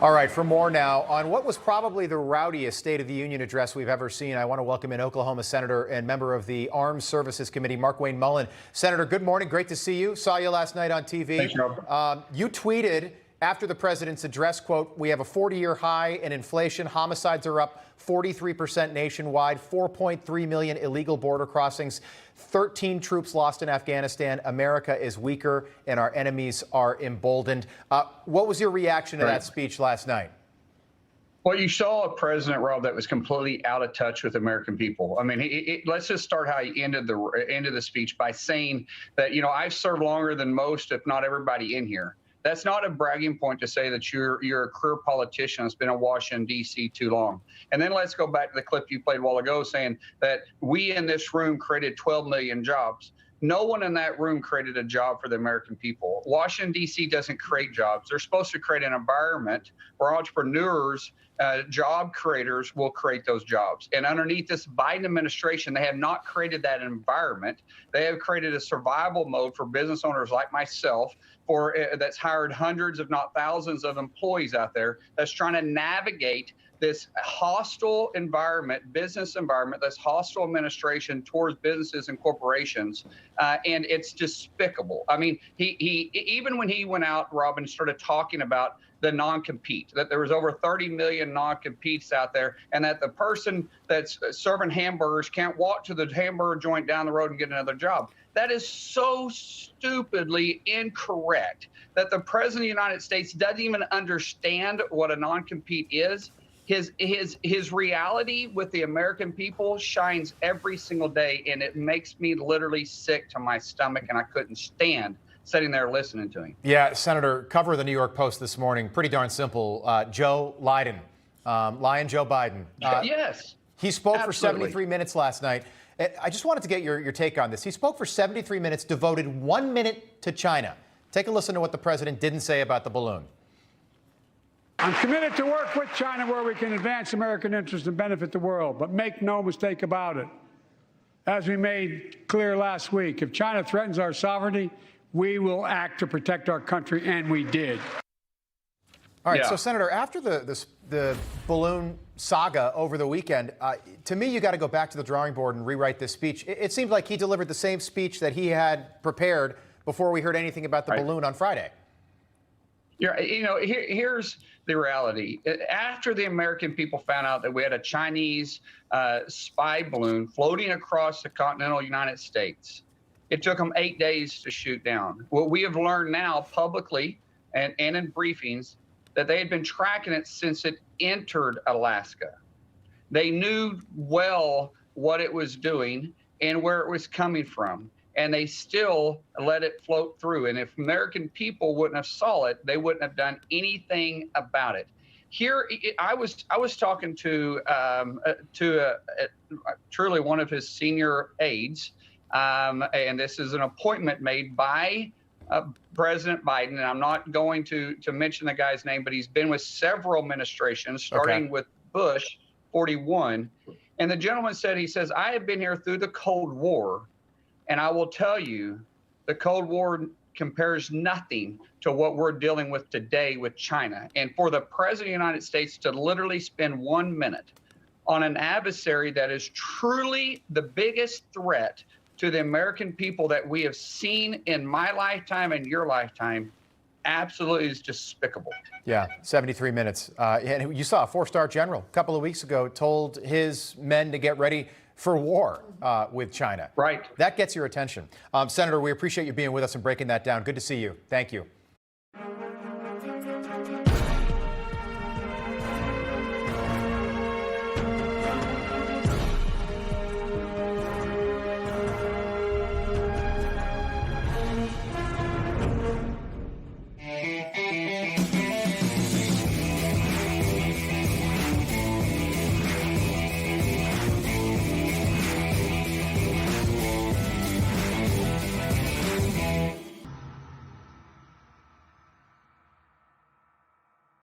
All right, for more now on what was probably the rowdiest State of the Union address we've ever seen, I want to welcome in Oklahoma Senator and member of the Armed Services Committee, Markwayne Mullin. Senator, good morning. Great to see you. Saw you last night on TV. Thanks, Rob. You tweeted after the president's address, quote, "We have a 40-year high in inflation. Homicides are up 43% nationwide, 4.3 million illegal border crossings, 13 troops lost in Afghanistan. America is weaker and our enemies are emboldened." What was your reaction to that speech last night? Well, you saw a president, Rob, that was completely out of touch with American people. I mean, let's just start how he ended the speech by saying that, you know, I've served longer than most, if not everybody in here. That's not a bragging point to say that you're a career politician that's been in Washington, D.C. too long. And then let's go back to the clip you played a while ago saying that we in this room created 12 million jobs. No one in that room created a job for the American people. Washington, D.C. doesn't create jobs. They're supposed to create an environment where entrepreneurs, job creators will create those jobs. And underneath this Biden administration, they have not created that environment. They have created a survival mode for business owners like myself that's hired hundreds, if not thousands, of employees out there that's trying to navigate this hostile environment, business environment, this hostile administration towards businesses and corporations, and it's despicable. I mean, he even when he went out, Rob, and started talking about the non-compete, that there was over 30 million non-competes out there, and that the person that's serving hamburgers can't walk to the hamburger joint down the road and get another job. That is so stupidly incorrect that the president of the United States doesn't even understand what a non-compete is. His reality with the American people shines every single day, and it makes me literally sick to my stomach, and I couldn't stand sitting there listening to him. Yeah, Senator, cover of the New York Post this morning, pretty darn simple. Joe Biden, Lion Joe Biden. Yes. He spoke Absolutely. for 73 minutes last night. I just wanted to get your take on this. He spoke for 73 minutes, devoted 1 minute to China. Take a listen to what the president didn't say about the balloon. I'm committed to work with China where we can advance American interests and benefit the world, but make no mistake about it. As we made clear last week, if China threatens our sovereignty, we will act to protect our country, and we did. All right, so Senator, after the balloon saga over the weekend, to me, you got to go back to the drawing board and rewrite this speech. It seems like he delivered the same speech that he had prepared before we heard anything about the balloon on Friday. Yeah, you know, here's the reality. After the American people found out that we had a Chinese spy balloon floating across the continental United States, it took them 8 days to shoot down. What we have learned now publicly and in briefings that they had been tracking it since it entered Alaska. They knew well what it was doing and where it was coming from, and they still let it float through. And if American people wouldn't have saw it, they wouldn't have done anything about it. Here, I was talking to truly one of his senior aides, and this is an appointment made by President Biden, and I'm not going to mention the guy's name, but he's been with several administrations, starting with Bush 41. And the gentleman said, he says, "I have been here through the Cold War, and I will tell you, the Cold War compares nothing to what we're dealing with today with China." And for the President of the United States to literally spend 1 minute on an adversary that is truly the biggest threat to the American people that we have seen in my lifetime and your lifetime, absolutely is despicable. Yeah, 73 minutes. And you saw a 4-star general a couple of weeks ago told his men to get ready for war with China. Right. That gets your attention. Senator, we appreciate you being with us and breaking that down. Good to see you. Thank you.